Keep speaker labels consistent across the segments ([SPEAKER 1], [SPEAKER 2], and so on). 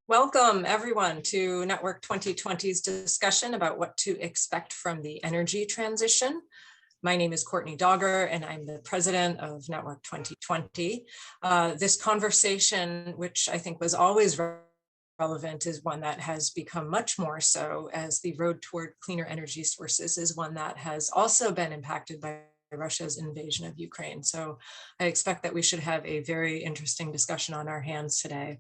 [SPEAKER 1] Welcome everyone to Network 2020's discussion about what to expect from the energy transition. My name is Courtney Dogger and I'm the president of Network 2020. This conversation, which I think was always relevant, is one that has become much more so as the road toward cleaner energy sources is one that has also been impacted by Russia's invasion of Ukraine. So I expect that we should have a very interesting discussion on our hands today.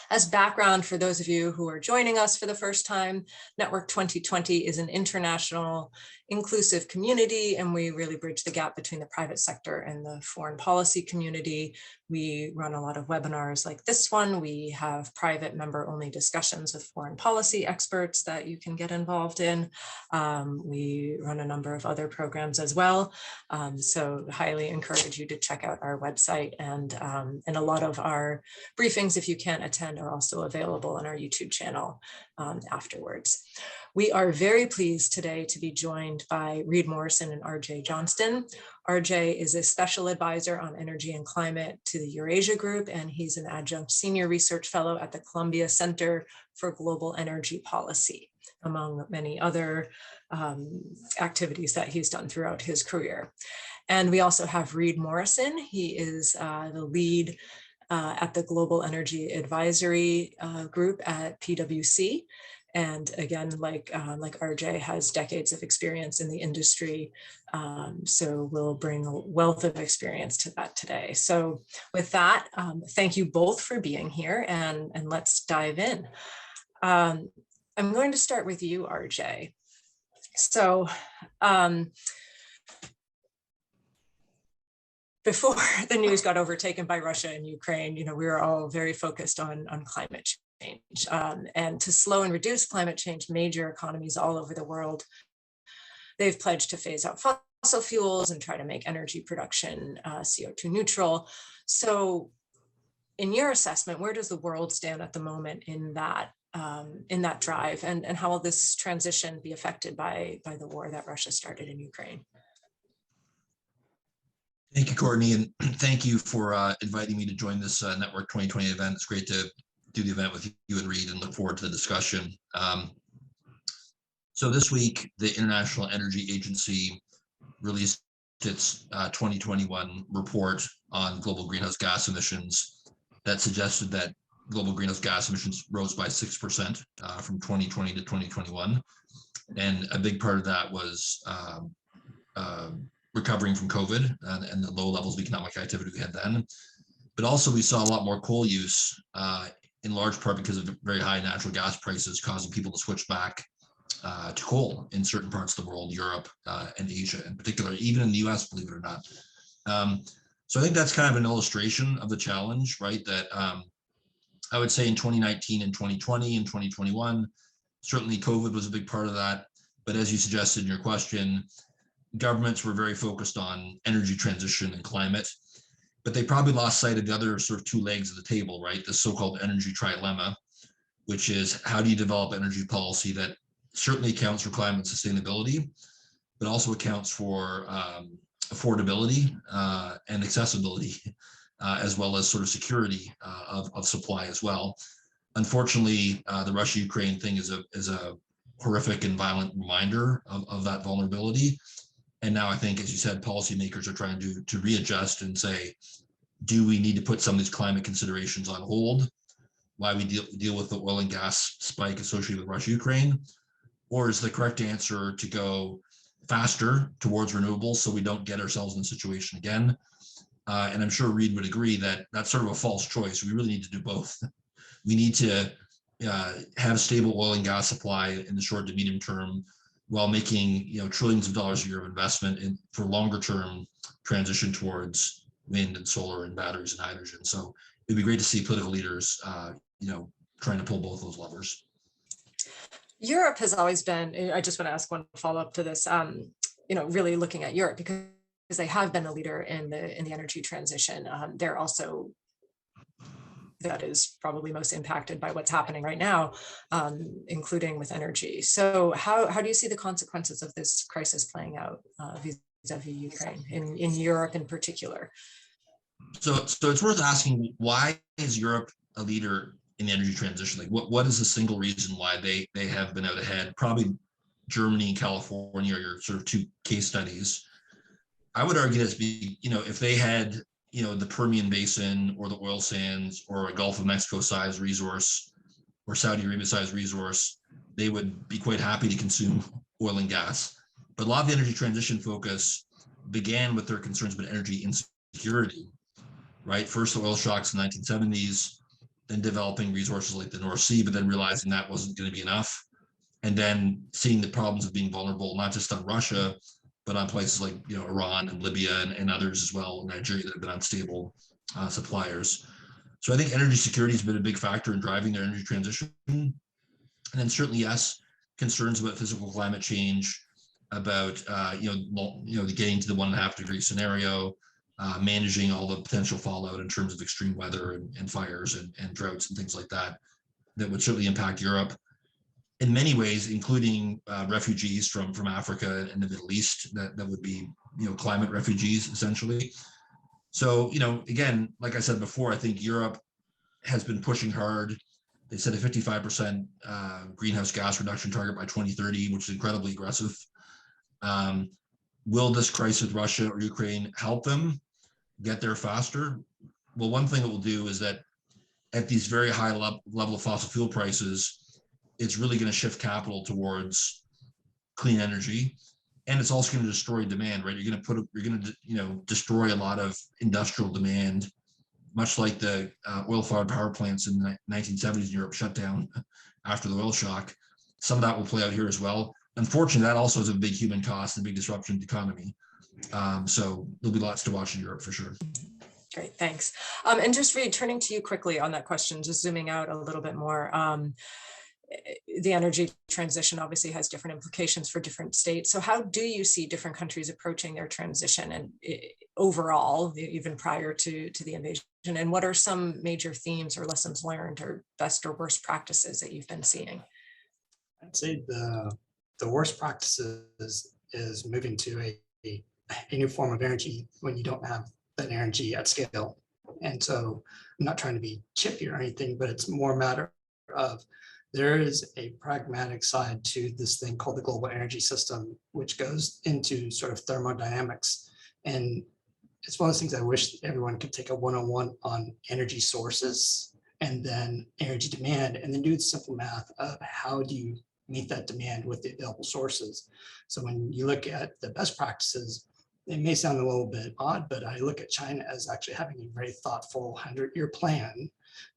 [SPEAKER 1] As background for those of you who are joining us for the first time, Network 2020 is an international inclusive community, and we really bridge the gap between the private sector and the foreign policy community. We run a lot of webinars like this one. We have private member-only discussions with foreign policy experts that you can get involved in. We run a number of other programs as well. So highly encourage you to check out our website, and a lot of our briefings, if you can't attend, are also available on our YouTube channel afterwards. We are very pleased today to be joined by Reed Morrison and RJ Johnston. RJ is a special advisor on energy and climate to the Eurasia Group, and he's an adjunct senior research fellow at the Columbia Center for Global Energy Policy, among many other activities that he's done throughout his career. And we also have Reed Morrison. He is the lead at the Global Energy Advisory Group at PwC. And again, like RJ, has decades of experience in the industry. So we'll bring a wealth of experience to that today. So with that, thank you both for being here, and let's dive in. I'm going to start with you, RJ. So before the news got overtaken by Russia and Ukraine, we were all very focused on climate change. And to slow and reduce climate change, major economies all over the world, they've pledged to phase out fossil fuels and try to make energy production CO2 neutral. So in your assessment, where does the world stand at the moment in that drive, and how will this transition be affected by the war that Russia started in Ukraine?
[SPEAKER 2] Thank you, Courtney, and thank you for inviting me to join this Network 2020 event. It's great to do the event with you and Reed, and look forward to the discussion. So this week, the International Energy Agency released its 2021 report on global greenhouse gas emissions that suggested that global greenhouse gas emissions rose by 6% from 2020 to 2021. And a big part of that was recovering from COVID and the low levels of economic activity we had then. But also we saw a lot more coal use, in large part because of very high natural gas prices, causing people to switch back to coal in certain parts of the world, Europe and Asia in particular, even in the US, believe it or not. So I think that's kind of an illustration of the challenge, right? That I would say in 2019 and 2020 and 2021, certainly COVID was a big part of that. But as you suggested in your question, governments were very focused on energy transition and climate, but they probably lost sight of the other sort of two legs of the table, right? The so-called energy trilemma, which is how do you develop energy policy that certainly accounts for climate sustainability, but also accounts for affordability and accessibility, as well as sort of security of supply as well. Unfortunately, the Russia-Ukraine thing is a horrific and violent reminder of that vulnerability. And now I think, as you said, policymakers are trying to readjust and say, do we need to put some of these climate considerations on hold while we deal with the oil and gas spike associated with Russia-Ukraine? Or is the correct answer to go faster towards renewables so we don't get ourselves in a situation again? And I'm sure Reed would agree that that's sort of a false choice. We really need to do both. We need to have stable oil and gas supply in the short to medium term, while making trillions of dollars a year of investment for longer term transition towards wind and solar and batteries and hydrogen. So it'd be great to see political leaders trying to pull both those levers.
[SPEAKER 1] Europe has always been, I just want to ask one follow-up to this, really looking at Europe, because they have been a leader in the energy transition. They're also, that is probably most impacted by what's happening right now, including with energy. So how do you see the consequences of this crisis playing out vis-a-vis Ukraine, in Europe in particular?
[SPEAKER 2] So it's worth asking, why is Europe a leader in the energy transition? Like what is the single reason why they have been out ahead? Probably Germany and California are your sort of two case studies. I would argue that's if they had, the Permian Basin or the oil sands or a Gulf of Mexico size resource or Saudi Arabia size resource, they would be quite happy to consume oil and gas. But a lot of the energy transition focus began with their concerns about energy insecurity, right? First, the oil shocks in the 1970s, then developing resources like the North Sea, but then realizing that wasn't going to be enough. And then seeing the problems of being vulnerable, not just on Russia, but on places like Iran and Libya and others as well, Nigeria, that have been unstable suppliers. So I think energy security has been a big factor in driving their energy transition. And then certainly, yes, concerns about physical climate change, about getting to the 1.5 degree scenario, managing all the potential fallout in terms of extreme weather and fires and droughts and things like that, that would certainly impact Europe in many ways, including refugees from Africa and the Middle East that would be, climate refugees essentially. So, again, like I said before, I think Europe has been pushing hard. They set a 55% greenhouse gas reduction target by 2030, which is incredibly aggressive. Will this crisis with Russia or Ukraine help them get there faster? Well, one thing it will do is that at these very high level of fossil fuel prices, it's really going to shift capital towards clean energy, and it's also going to destroy demand, right? You're going to destroy a lot of industrial demand, much like the oil-fired power plants in the 1970s in Europe shut down after the oil shock. Some of that will play out here as well. Unfortunately, that also has a big human cost and big disruption to the economy. So there'll be lots to watch in Europe for sure.
[SPEAKER 1] Great, thanks. And just returning to you quickly on that question, just zooming out a little bit more. The energy transition obviously has different implications for different states. So how do you see different countries approaching their transition and overall, even prior to the invasion? And what are some major themes or lessons learned or best or worst practices that you've been seeing?
[SPEAKER 3] I'd say the worst practices is moving to a new form of energy when you don't have that energy at scale. And so I'm not trying to be chippy or anything, but it's more a matter of there is a pragmatic side to this thing called the global energy system, which goes into sort of thermodynamics. And it's one of those things I wish everyone could take a 101 on energy sources and then energy demand, and then do the simple math of how do you meet that demand with the available sources. So when you look at the best practices, it may sound a little bit odd, but I look at China as actually having a very thoughtful 100-year plan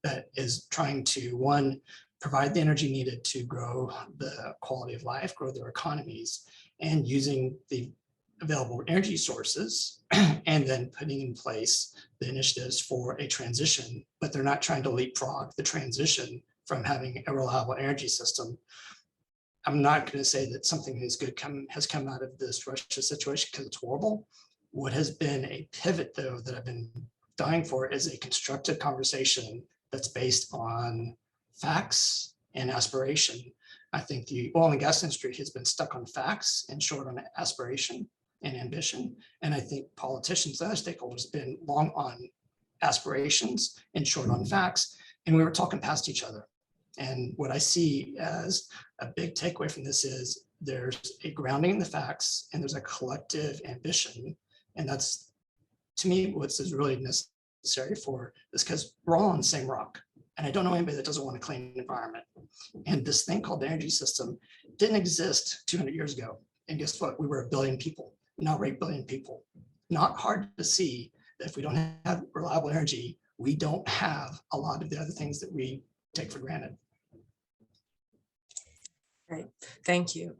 [SPEAKER 3] that is trying to, one, provide the energy needed to grow the quality of life, grow their economies, and using the available energy sources, and then putting in place the initiatives for a transition, but they're not trying to leapfrog the transition from having a reliable energy system. I'm not going to say that something as good has come out of this Russia situation because it's horrible. What has been a pivot, though, that I've been dying for is a constructive conversation that's based on facts and aspiration. I think the oil and gas industry has been stuck on facts and short on aspiration and ambition. And I think politicians and other stakeholders have been long on aspirations and short on facts. And we were talking past each other. And what I see as a big takeaway from this is there's a grounding in the facts and there's a collective ambition. And that's, to me, what's really necessary for this, because we're all on the same rock. And I don't know anybody that doesn't want a clean environment. And this thing called the energy system didn't exist 200 years ago. And guess what? We were 1 billion people. Now we're 8 billion people. Not hard to see that if we don't have reliable energy, we don't have a lot of the other things that we take for granted.
[SPEAKER 1] Great, thank you.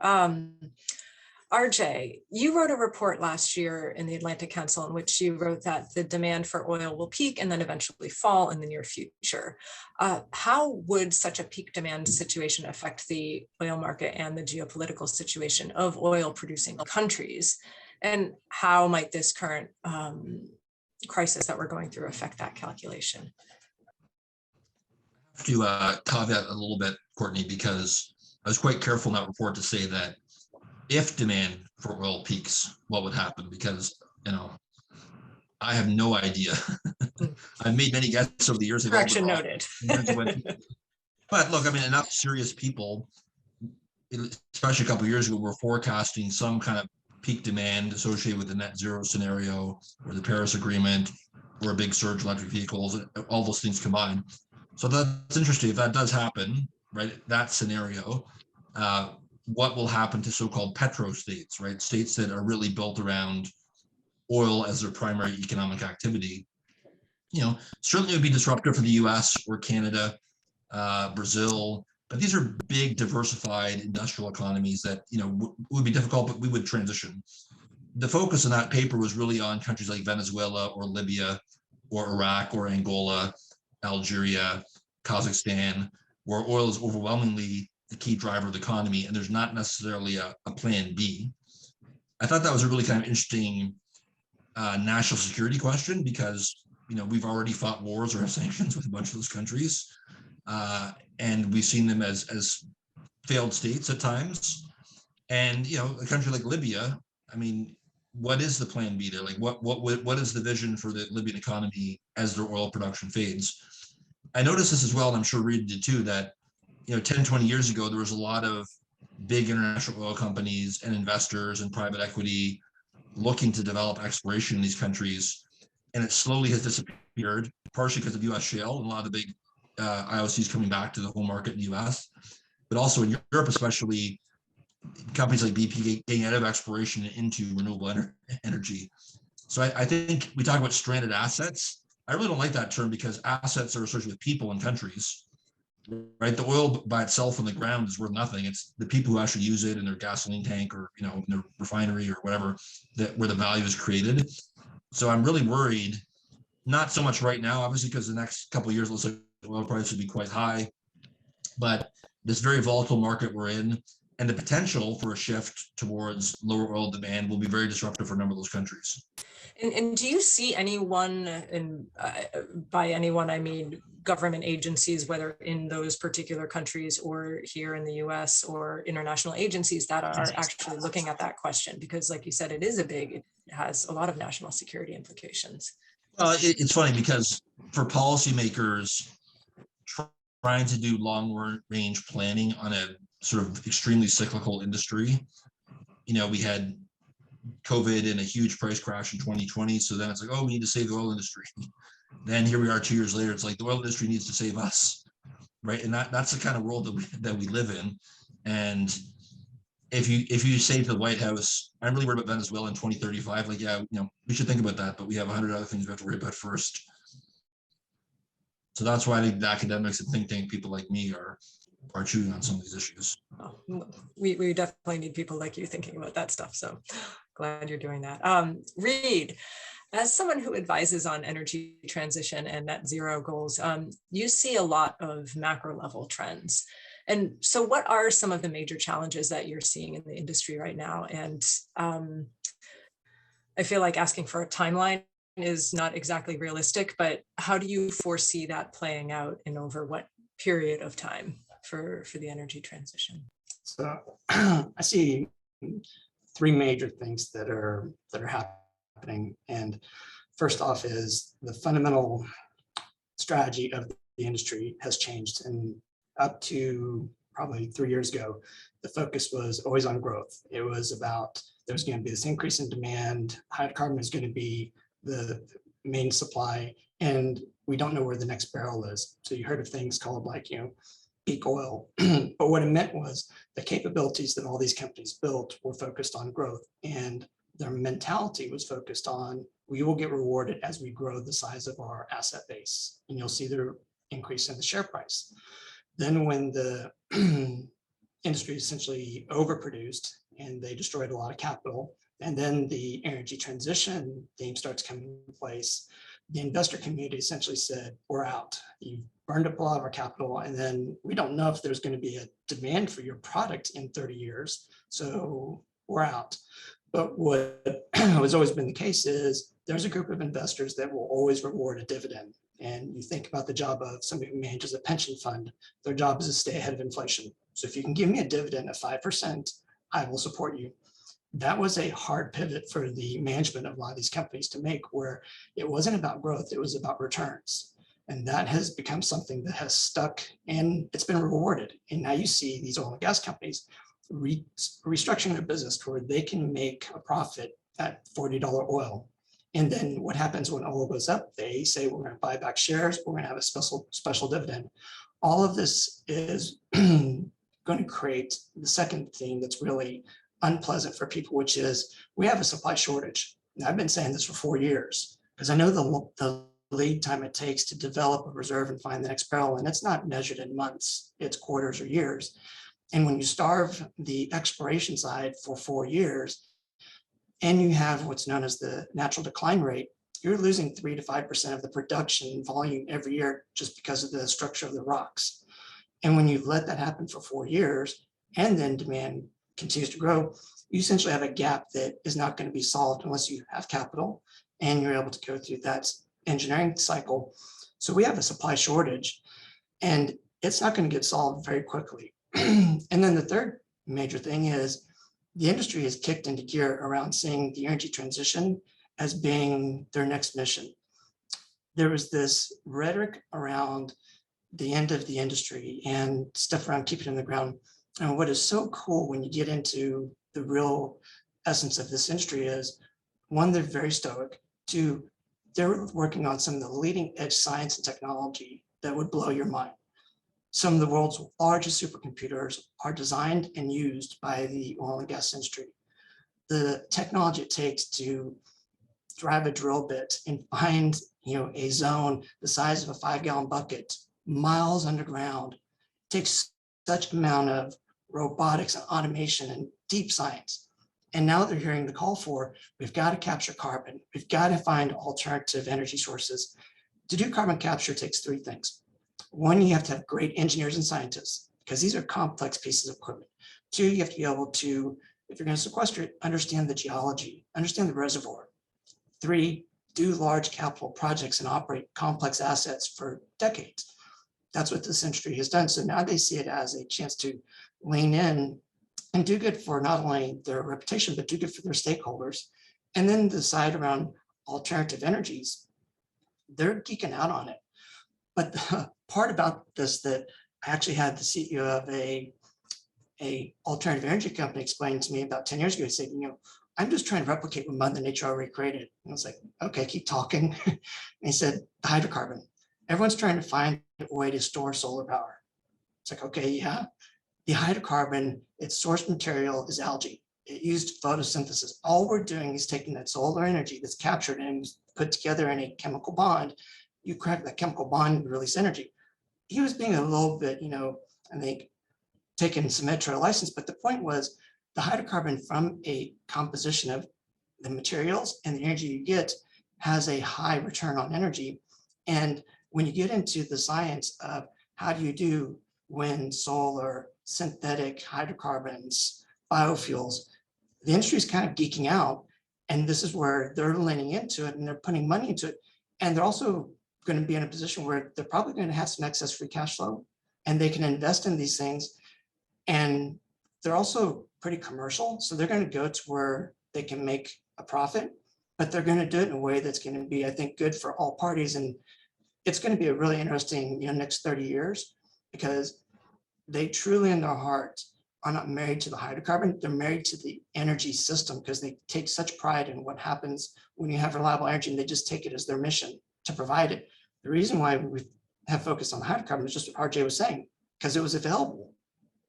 [SPEAKER 1] RJ, you wrote a report last year in the Atlantic Council in which you wrote that the demand for oil will peak and then eventually fall in the near future. How would such a peak demand situation affect the oil market and the geopolitical situation of oil producing countries? And how might this current crisis that we're going through affect that calculation?
[SPEAKER 2] I have to caveat a little bit, Courtney, because I was quite careful in that report to say that if demand for oil peaks, what would happen? Because, I have no idea. I've made many guesses over the years.
[SPEAKER 1] Correction noted.
[SPEAKER 2] But look, I mean, enough serious people, especially a couple of years ago, were forecasting some kind of peak demand associated with the net zero scenario or the Paris Agreement or a big surge in electric vehicles, all those things combined. So that's interesting. If that does happen, right, that scenario, what will happen to so-called petro states, right? States that are really built around oil as their primary economic activity. Certainly would be disruptive for the US or Canada, Brazil, but these are big diversified industrial economies that, would be difficult, but we would transition. The focus in that paper was really on countries like Venezuela or Libya or Iraq or Angola, Algeria, Kazakhstan, where oil is overwhelmingly the key driver of the economy, and there's not necessarily a plan B. I thought that was a really kind of interesting national security question because, we've already fought wars or have sanctions with a bunch of those countries. And we've seen them as failed states at times. And, a country like Libya, I mean, what is the plan B there? Like what is the vision for the Libyan economy as their oil production fades? I noticed this as well, and I'm sure Reed did too, that 10, 20 years ago, there was a lot of big international oil companies and investors and private equity looking to develop exploration in these countries. And it slowly has disappeared, partially because of US shale and a lot of the big IOCs coming back to the home market in the US, but also in Europe, especially companies like BP getting out of exploration into renewable energy. So I think we talk about stranded assets. I really don't like that term because assets are associated with people and countries, right? The oil by itself on the ground is worth nothing. It's the people who actually use it in their gasoline tank or, in their refinery or whatever, where the value is created. So I'm really worried, not so much right now, obviously, because the next couple of years, looks like oil price would be quite high, but this very volatile market we're in and the potential for a shift towards lower oil demand will be very disruptive for a number of those countries.
[SPEAKER 1] And do you see anyone, and by anyone, I mean government agencies, whether in those particular countries or here in the US or international agencies that are actually looking at that question? Because like you said, it has a lot of national security implications.
[SPEAKER 2] It's funny because for policymakers trying to do long range planning on a sort of extremely cyclical industry, we had COVID and a huge price crash in 2020. So then it's like, oh, we need to save the oil industry. Then here we are 2 years later. It's like the oil industry needs to save us, right? And that's the kind of world that we live in. And if you say to the White House, I'm really worried about Venezuela in 2035, like, yeah, we should think about that, but we have 100 other things we have to worry about first. So that's why I think the academics and think tank people like me are chewing on some of these issues.
[SPEAKER 1] Oh, we definitely need people like you thinking about that stuff. So glad you're doing that. Reed, as someone who advises on energy transition and net zero goals, you see a lot of macro level trends. And so what are some of the major challenges that you're seeing in the industry right now? And I feel like asking for a timeline is not exactly realistic, but how do you foresee that playing out and over what period of time for the energy transition?
[SPEAKER 3] So I see three major things that are happening. And first off is the fundamental strategy of the industry has changed. And up to probably 3 years ago, the focus was always on growth. It was about there's going to be this increase in demand, hydrocarbon is going to be the main supply, and we don't know where the next barrel is. So you heard of things called like, peak oil. But what it meant was the capabilities that all these companies built were focused on growth, and their mentality was focused on we will get rewarded as we grow the size of our asset base, and you'll see the increase in the share price. Then when the industry essentially overproduced and they destroyed a lot of capital, and then the energy transition theme starts coming in place, the investor community essentially said, we're out. You've burned up a lot of our capital, and then we don't know if there's going to be a demand for your product in 30 years. So we're out. But what has always been the case is there's a group of investors that will always reward a dividend. And you think about the job of somebody who manages a pension fund, their job is to stay ahead of inflation. So if you can give me a dividend of 5%, I will support you. That was a hard pivot for the management of a lot of these companies to make, where it wasn't about growth, it was about returns. And that has become something that has stuck and it's been rewarded. And now you see these oil and gas companies restructuring their business to where they can make a profit at $40 oil. And then what happens when oil goes up? They say, we're going to buy back shares, we're going to have a special dividend. All of this is going to create the second thing that's really unpleasant for people, which is we have a supply shortage. Now, I've been saying this for 4 years because I know the lead time it takes to develop a reserve and find the next barrel, and it's not measured in months, it's quarters or years. And when you starve the exploration side for 4 years, and you have what's known as the natural decline rate, you're losing 3 to 5% of the production volume every year just because of the structure of the rocks. And when you let that happen for 4 years, and then demand continues to grow, you essentially have a gap that is not going to be solved unless you have capital and you're able to go through that engineering cycle. So we have a supply shortage, and it's not going to get solved very quickly. And then the third major thing is the industry is kicked into gear around seeing the energy transition as being their next mission. There was this rhetoric around the end of the industry and stuff around keeping it in the ground. And what is so cool when you get into the real essence of this industry is, one, they're very stoic. Two, they're working on some of the leading edge science and technology that would blow your mind. Some of the world's largest supercomputers are designed and used by the oil and gas industry. The technology it takes to drive a drill bit and find, a zone the size of a 5-gallon bucket miles underground takes such amount of robotics and automation and deep science. And now they're hearing the call for, we've got to capture carbon. We've got to find alternative energy sources. To do carbon capture takes 3 things. 1, you have to have great engineers and scientists, because these are complex pieces of equipment. 2, you have to be able to, if you're going to sequester it, understand the geology, understand the reservoir. 3, do large capital projects and operate complex assets for decades. That's what this industry has done. So now they see it as a chance to lean in and do good for not only their reputation, but do good for their stakeholders. And then the side around alternative energies, they're geeking out on it. But the part about this that I actually had the CEO of a alternative energy company explain to me about 10 years ago, he said, I'm just trying to replicate what Mother Nature already created. And I was like, okay, keep talking. And he said, the hydrocarbon. Everyone's trying to find a way to store solar power. It's like, okay, yeah. The hydrocarbon, its source material is algae. It used photosynthesis. All we're doing is taking that solar energy that's captured and put together in a chemical bond. You crack that chemical bond and release energy. He was being a little bit, I think, taking some editorial license, but the point was the hydrocarbon from a composition of the materials and the energy you get has a high return on energy. And when you get into the science of how do you do wind, solar, synthetic hydrocarbons, biofuels, the industry is kind of geeking out. And this is where they're leaning into it and they're putting money into it. And they're also going to be in a position where they're probably going to have some excess free cash flow and they can invest in these things. And they're also pretty commercial. So they're going to go to where they can make a profit, but they're going to do it in a way that's going to be, I think, good for all parties. And it's going to be a really interesting, next 30 years, because they truly in their heart are not married to the hydrocarbon. They're married to the energy system because they take such pride in what happens when you have reliable energy, and they just take it as their mission to provide it. The reason why we have focused on hydrocarbon is just what RJ was saying, because it was available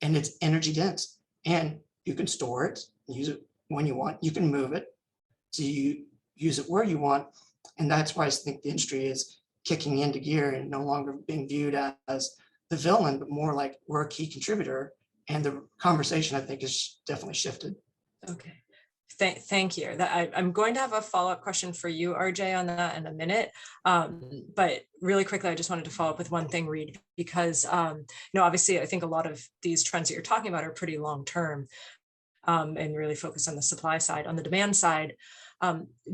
[SPEAKER 3] and it's energy dense and you can store it, use it when you want, you can move it, so you use it where you want. And that's why I think the industry is kicking into gear and no longer being viewed as the villain, but more like we're a key contributor. And the conversation, I think, is definitely shifted.
[SPEAKER 1] Okay. Thank you. I'm going to have a follow-up question for you, RJ, on that in a minute. But really quickly, I just wanted to follow up with one thing, Reed, because obviously, I think a lot of these trends that you're talking about are pretty long-term and really focused on the supply side. On the demand side,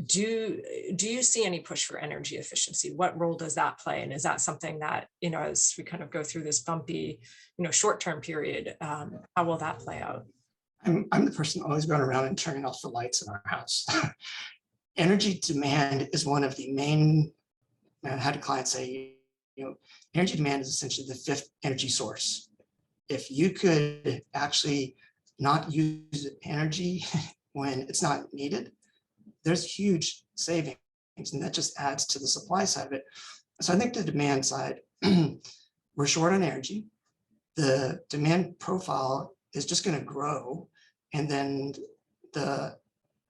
[SPEAKER 1] do you see any push for energy efficiency? What role does that play? And is that something that, as we kind of go through this bumpy, short-term period, how will that play out?
[SPEAKER 3] I'm the person always going around and turning off the lights in our house. Energy demand is one of the main, I had a client say, energy demand is essentially the fifth energy source. If you could actually not use energy when it's not needed, there's huge savings, and that just adds to the supply side of it. So I think the demand side, we're short on energy. The demand profile is just going to grow, and then the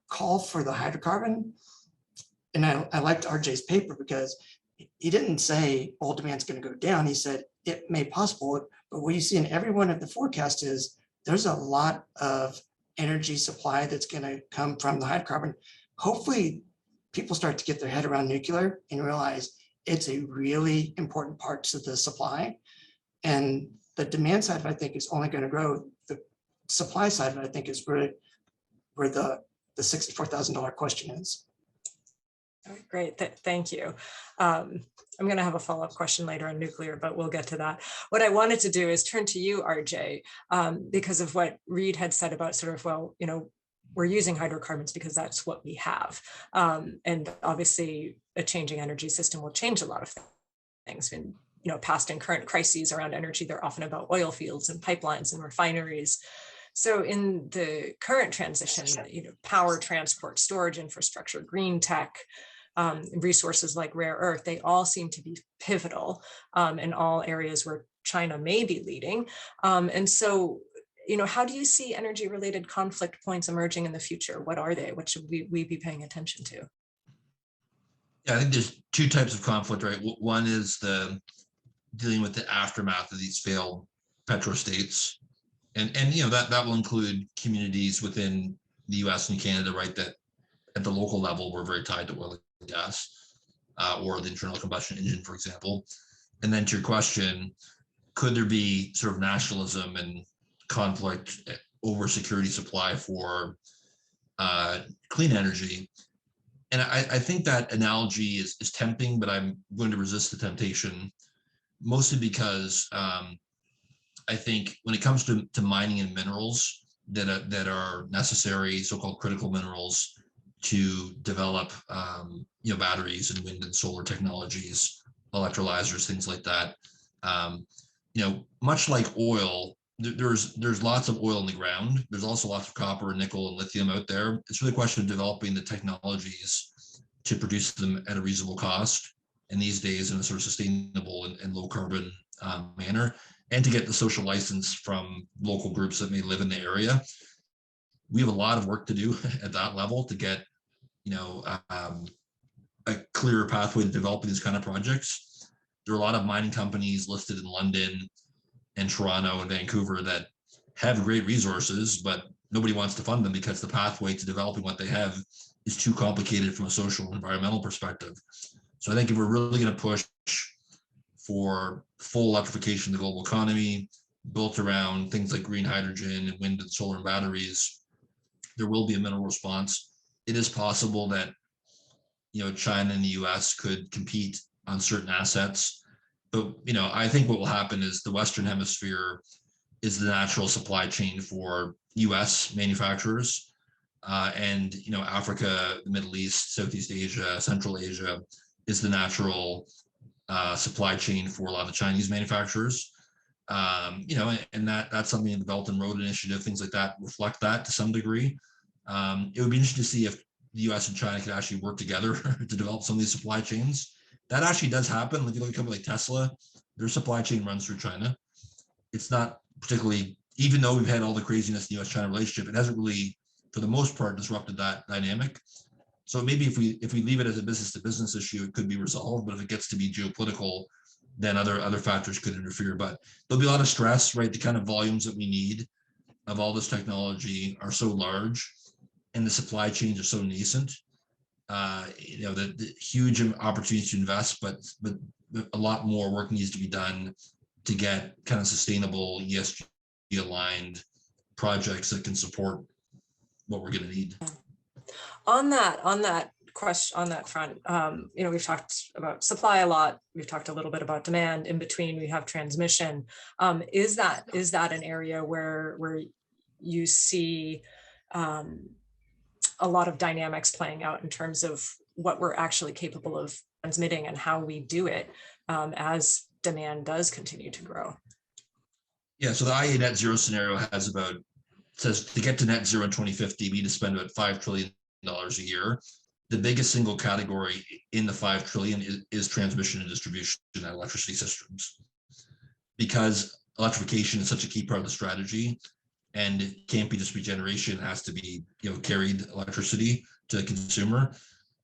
[SPEAKER 3] call for the hydrocarbon, and I liked RJ's paper because he didn't say oil demand's going to go down. He said it may possible, but what you see in every one of the forecasts is there's a lot of energy supply that's going to come from the hydrocarbon. Hopefully people start to get their head around nuclear and realize it's a really important part to the supply. And the demand side of it, I think, is only going to grow. The supply side of it, I think, is where the $64,000 question is.
[SPEAKER 1] Great, thank you. I'm going to have a follow-up question later on nuclear, but we'll get to that. What I wanted to do is turn to you, RJ, because of what Reed had said about sort of, well, we're using hydrocarbons because that's what we have. And obviously a changing energy system will change a lot of things. And, past and current crises around energy, they're often about oil fields and pipelines and refineries. So in the current transition, power, transport, storage infrastructure, green tech, resources like rare earth, they all seem to be pivotal in all areas where China may be leading. And so, how do you see energy-related conflict points emerging in the future? What are they? What should we be paying attention to?
[SPEAKER 2] Yeah, I think there's two types of conflict, right? One is dealing with the aftermath of these failed petrostates. And that will include communities within the US and Canada, right, that at the local level we're very tied to oil and gas, or the internal combustion engine, for example. And then to your question, could there be sort of nationalism and conflict over security supply for clean energy? And I think that analogy is tempting, but I'm going to resist the temptation, mostly because I think when it comes to mining and minerals that are necessary, so-called critical minerals, to develop batteries and wind and solar technologies, electrolyzers, things like that. Much like oil, there's lots of oil in the ground. There's also lots of copper, nickel, and lithium out there. It's really a question of developing the technologies to produce them at a reasonable cost, and these days in a sort of sustainable and low carbon manner, and to get the social license from local groups that may live in the area. We have a lot of work to do at that level to get a clearer pathway to developing these kind of projects. There are a lot of mining companies listed in London and Toronto and Vancouver that have great resources, but nobody wants to fund them because the pathway to developing what they have is too complicated from a social and environmental perspective. So I think if we're really going to push for full electrification of the global economy, built around things like green hydrogen and wind and solar and batteries, there will be a mineral response. It is possible that China and the US could compete on certain assets, but I think what will happen is the Western Hemisphere is the natural supply chain for US manufacturers, and Africa, the Middle East, Southeast Asia, Central Asia is the natural supply chain for a lot of Chinese manufacturers. And that's something in the Belt and Road Initiative, things like that reflect that to some degree. It would be interesting to see if the US and China could actually work together to develop some of these supply chains. That actually does happen. If you look at a company like Tesla, their supply chain runs through China. It's not particularly, even though we've had all the craziness in the US-China relationship, it hasn't really, for the most part, disrupted that dynamic. So maybe if we leave it as a business-to-business issue, it could be resolved. But if it gets to be geopolitical, then other factors could interfere. But there'll be a lot of stress, right? The kind of volumes that we need of all this technology are so large, and the supply chains are so nascent. The huge opportunities to invest, but a lot more work needs to be done to get kind of sustainable ESG aligned projects that can support what we're going to need.
[SPEAKER 1] On that question, on that front, we've talked about supply a lot. We've talked a little bit about demand. In between, we have transmission. Is that an area where you see a lot of dynamics playing out in terms of what we're actually capable of transmitting and how we do it as demand does continue to grow.
[SPEAKER 2] Yeah, so the IA net zero scenario says to get to net zero in 2050, we need to spend about $5 trillion a year. The biggest single category in the 5 trillion is transmission and distribution and electricity systems. Because electrification is such a key part of the strategy, and it can't be just regeneration, it has to be carried electricity to the consumer.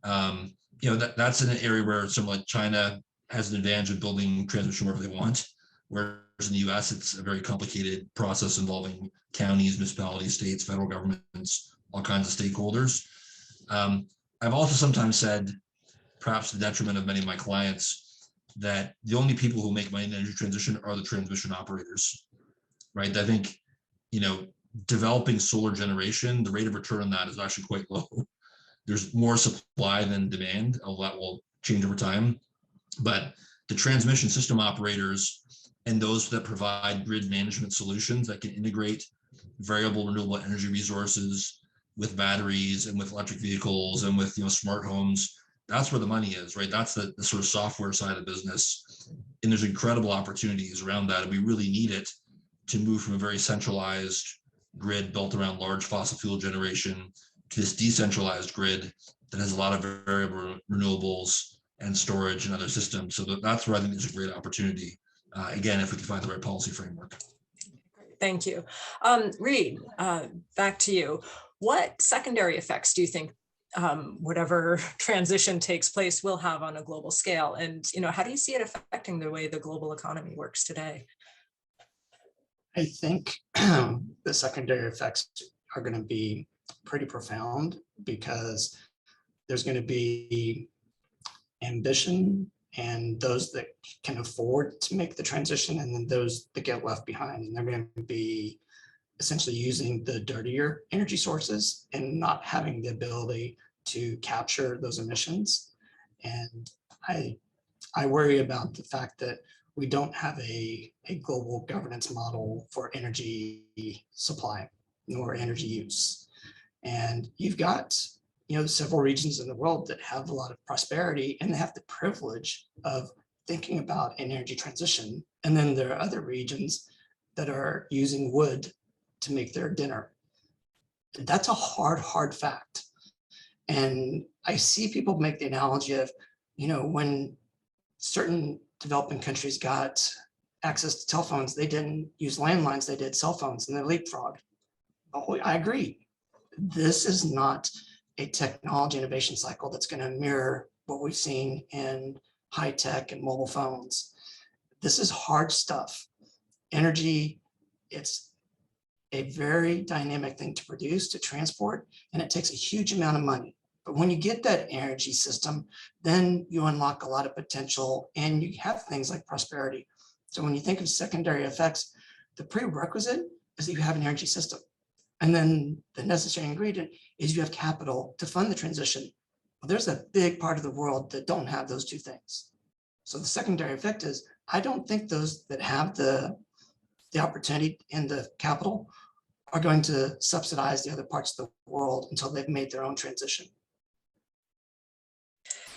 [SPEAKER 2] That's in an area where someone like China has an advantage of building transmission wherever they want, whereas in the US, it's a very complicated process involving counties, municipalities, states, federal governments, all kinds of stakeholders. I've also sometimes said, perhaps to the detriment of many of my clients, that the only people who make money in energy transition are the transmission operators, right? I think, developing solar generation, the rate of return on that is actually quite low. There's more supply than demand. A lot will change over time, but the transmission system operators and those that provide grid management solutions that can integrate variable renewable energy resources with batteries and with electric vehicles and with smart homes, that's where the money is, right? That's the sort of software side of the business. And there's incredible opportunities around that. And we really need it to move from a very centralized grid built around large fossil fuel generation to this decentralized grid that has a lot of variable renewables and storage and other systems. So that's where I think there's a great opportunity. Again, if we can find the right policy framework.
[SPEAKER 1] Thank you. Reid, back to you. What secondary effects do you think whatever transition takes place will have on a global scale? And how do you see it affecting the way the global economy works today?
[SPEAKER 3] I think the secondary effects are going to be pretty profound, because there's going to be ambition and those that can afford to make the transition, and then those that get left behind. And they're going to be essentially using the dirtier energy sources and not having the ability to capture those emissions. And I worry about the fact that we don't have a global governance model for energy supply nor energy use. And you've got several regions in the world that have a lot of prosperity and they have the privilege of thinking about an energy transition. And then there are other regions that are using wood to make their dinner. That's a hard fact. And I see people make the analogy of, when certain developing countries got access to telephones, they didn't use landlines, they did cell phones, and they leapfrogged. Oh, I agree. This is not a technology innovation cycle that's going to mirror what we've seen in high tech and mobile phones. This is hard stuff. Energy, it's a very dynamic thing to produce, to transport, and it takes a huge amount of money. But when you get that energy system, then you unlock a lot of potential and you have things like prosperity. So when you think of secondary effects, the prerequisite is that you have an energy system. And then the necessary ingredient is you have capital to fund the transition. Well, there's a big part of the world that don't have those two things. So the secondary effect is, I don't think those that have the opportunity and the capital are going to subsidize the other parts of the world until they've made their own transition.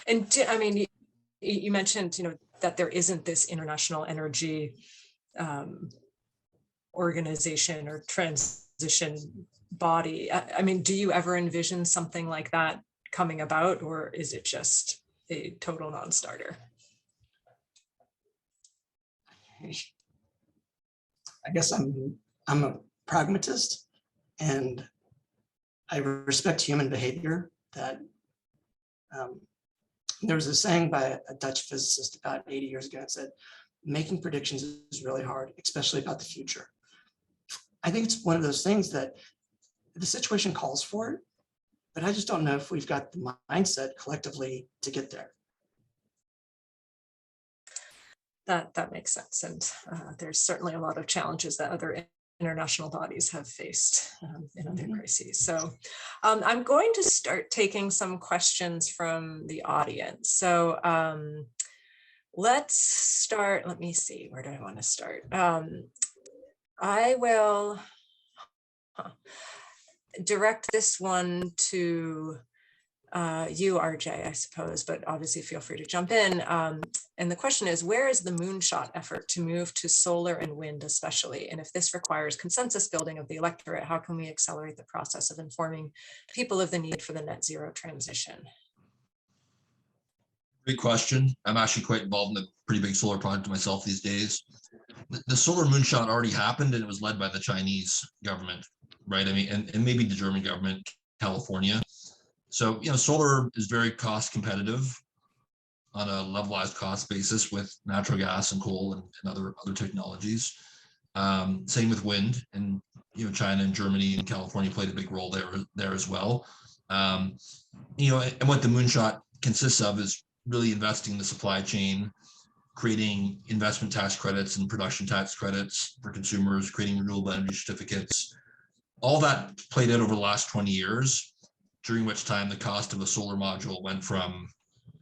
[SPEAKER 1] And you mentioned, that there isn't this international energy organization or transition body. Do you ever envision something like that coming about, or is it just a total non-starter?
[SPEAKER 3] I guess I'm a pragmatist, and I respect human behavior. That there was a saying by a Dutch physicist about 80 years ago that said, making predictions is really hard, especially about the future. I think it's one of those things that the situation calls for it, but I just don't know if we've got the mindset collectively to get there.
[SPEAKER 1] That makes sense. And there's certainly a lot of challenges that other international bodies have faced in other crises. So I'm going to start taking some questions from the audience. So let's start, let me see, where do I want to start? I will direct this one to you, RJ, I suppose, but obviously feel free to jump in. And the question is, where is the moonshot effort to move to solar and wind especially? And if this requires consensus building of the electorate, how can we accelerate the process of informing people of the need for the net zero transition?
[SPEAKER 2] Great question. I'm actually quite involved in a pretty big solar project myself these days. The solar moonshot already happened, and it was led by the Chinese government, right? I mean, and maybe the German government, California. So, solar is very cost competitive on a levelized cost basis with natural gas and coal and other technologies. Same with wind, and China and Germany and California played a big role there as well. And what the moonshot consists of is really investing in the supply chain, creating investment tax credits and production tax credits for consumers, creating renewable energy certificates. All that played out over the last 20 years, during which time the cost of a solar module went from,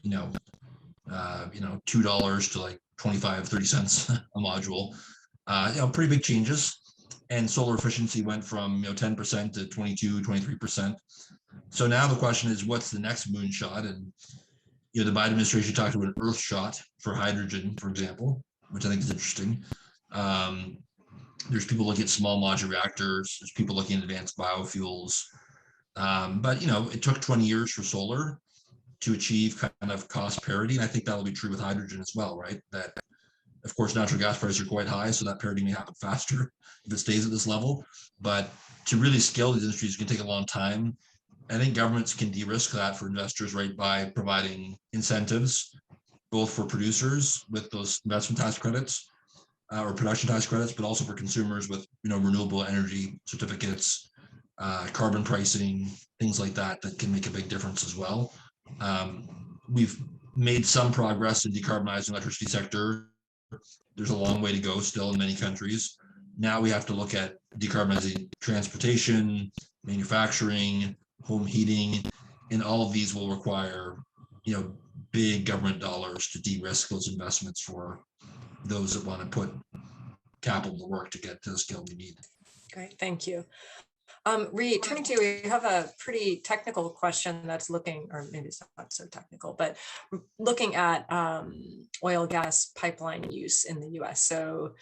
[SPEAKER 2] $2 to like 25, 30 cents a module. Pretty big changes. And solar efficiency went from 10% to 22, 23%. So now the question is, what's the next moonshot? And the Biden administration talked about an earth shot for hydrogen, for example, which I think is interesting. There's people looking at small modular reactors. There's people looking at advanced biofuels. But it took 20 years for solar to achieve kind of cost parity. And I think that'll be true with hydrogen as well, right? That, of course, natural gas prices are quite high, so that parity may happen faster if it stays at this level. But to really scale these industries can take a long time. I think governments can de-risk that for investors, right, by providing incentives, both for producers with those investment tax credits or production tax credits, but also for consumers with, renewable energy certificates, carbon pricing, things like that can make a big difference as well. We've made some progress in decarbonizing the electricity sector. There's a long way to go still in many countries. Now we have to look at decarbonizing transportation, manufacturing, home heating, and all of these will require, big government dollars to de-risk those investments for those that want to put capital to work to get to the scale we need.
[SPEAKER 1] Great, thank you. Ree, turning to you, we have a pretty technical question that's looking, or maybe it's not so technical, but looking at oil gas pipeline use in the US. So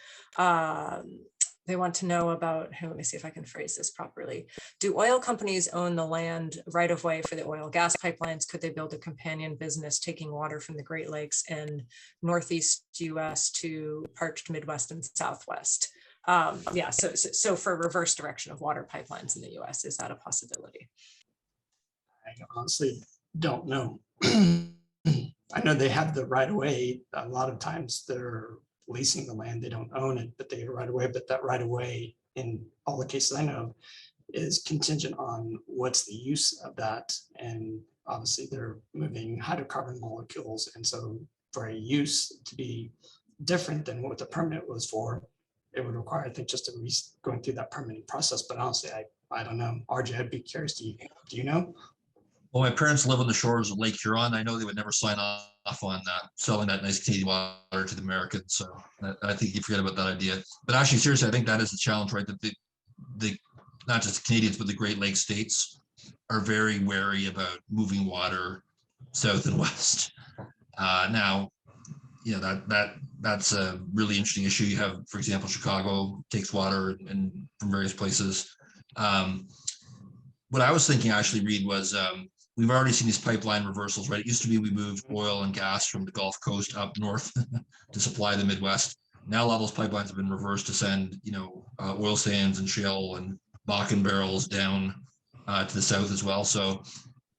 [SPEAKER 1] they want to know about, let me see if I can phrase this properly. Do oil companies own the land right of way for the oil gas pipelines? Could they build a companion business taking water from the Great Lakes and Northeast US to parched Midwest and Southwest? So for reverse direction of water pipelines in the US, is that a possibility?
[SPEAKER 3] I honestly don't know. I know they have the right of way. A lot of times they're leasing the land, they don't own it, but they have right of way. But that right of way, in all the cases I know of, is contingent on what's the use of that. And obviously they're moving hydrocarbon molecules. And so for a use to be different than what the permit was for, it would require, I think, just going through that permitting process. But honestly, I don't know. RJ, I'd be curious. Do you know?
[SPEAKER 2] Well, my parents live on the shores of Lake Huron. I know they would never sign off on selling that nice Canadian water to the Americans. So I think you forget about that idea. But actually, seriously, I think that is the challenge, right? That the not just the Canadians, but the Great Lakes states are very wary about moving water south and west. Now, that's a really interesting issue. You have, for example, Chicago takes water and from various places. What I was thinking actually, Reed, was we've already seen these pipeline reversals, right? It used to be we moved oil and gas from the Gulf Coast up north to supply the Midwest. Now a lot of those pipelines have been reversed to send, oil sands and shale and Bakken barrels down to the south as well. So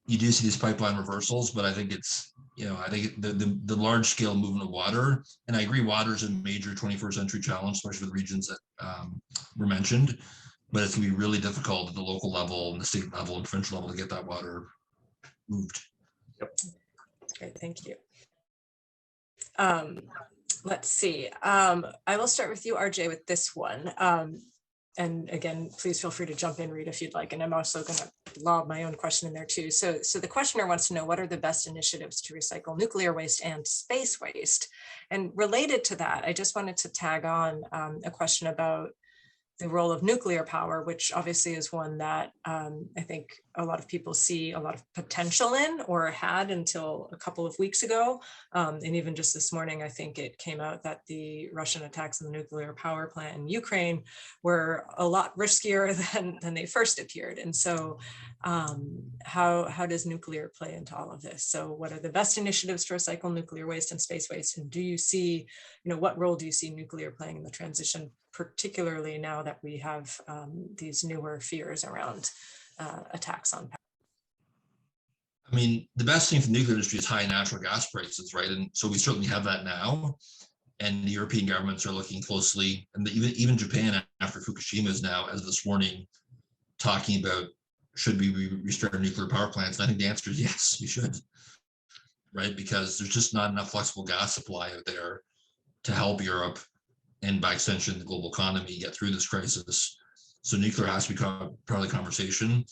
[SPEAKER 2] you do see these pipeline reversals, but I think it's, I think the large scale movement of water, and I agree, water is a major 21st century challenge, especially with regions that were mentioned, but it's gonna be really difficult at the local level and the state level and provincial level to get that water moved.
[SPEAKER 3] Yep.
[SPEAKER 1] Great, thank you. Let's see. I will start with you, RJ, with this one. And again, please feel free to jump in, Reed, if you'd like. And I'm also going to lob my own question in there too. So the questioner wants to know, what are the best initiatives to recycle nuclear waste and space waste? And related to that, I just wanted to tag on a question about the role of nuclear power, which obviously is one that I think a lot of people see a lot of potential in, or had until a couple of weeks ago. And even just this morning, I think it came out that the Russian attacks on the nuclear power plant in Ukraine were a lot riskier than they first appeared. And so how does nuclear play into all of this? So what are the best initiatives to recycle nuclear waste and space waste? And do you see, what role do you see nuclear playing in the transition, particularly now that we have these newer fears around attacks on power?
[SPEAKER 2] I mean, the best thing for the nuclear industry is high natural gas prices, right? And so we certainly have that now. And the European governments are looking closely, and even Japan after Fukushima is now, as this morning, talking about should we restart nuclear power plants? And I think the answer is yes, you should, right? Because there's just not enough flexible gas supply out there to help Europe and by extension the global economy get through this crisis. So nuclear has to be part of the conversation.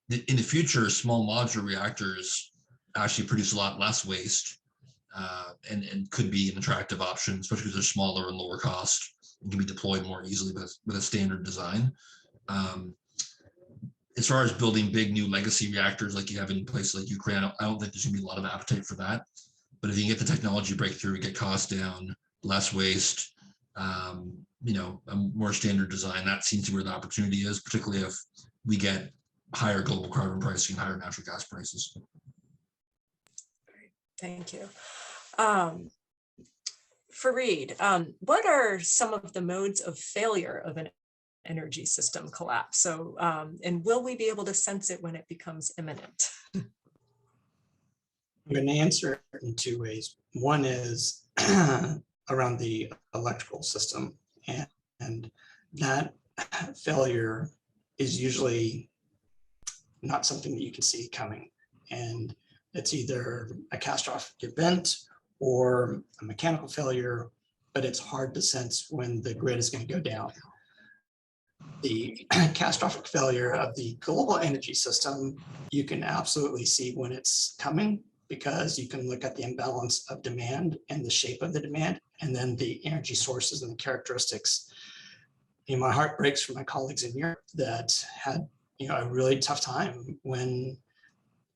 [SPEAKER 2] In the future, small modular reactors actually produce a lot less waste and could be an attractive option, especially because they're smaller and lower cost and can be deployed more easily with a standard design. As far as building big new legacy reactors like you have in places like Ukraine, I don't think there's going to be a lot of appetite for that. But if you can get the technology breakthrough, get costs down, less waste, a more standard design, that seems to be where the opportunity is, particularly if we get higher global carbon pricing and higher natural gas prices.
[SPEAKER 1] Thank you. Fareed, what are some of the modes of failure of an energy system collapse? So, and will we be able to sense it when it becomes imminent?
[SPEAKER 3] I'm going to answer it in two ways. One is around the electrical system, and that failure is usually not something that you can see coming. And it's either a catastrophic event or a mechanical failure, but it's hard to sense when the grid is going to go down. The catastrophic failure of the global energy system, you can absolutely see when it's coming, because you can look at the imbalance of demand and the shape of the demand, and then the energy sources and the characteristics. My heart breaks for my colleagues in Europe that had a really tough time when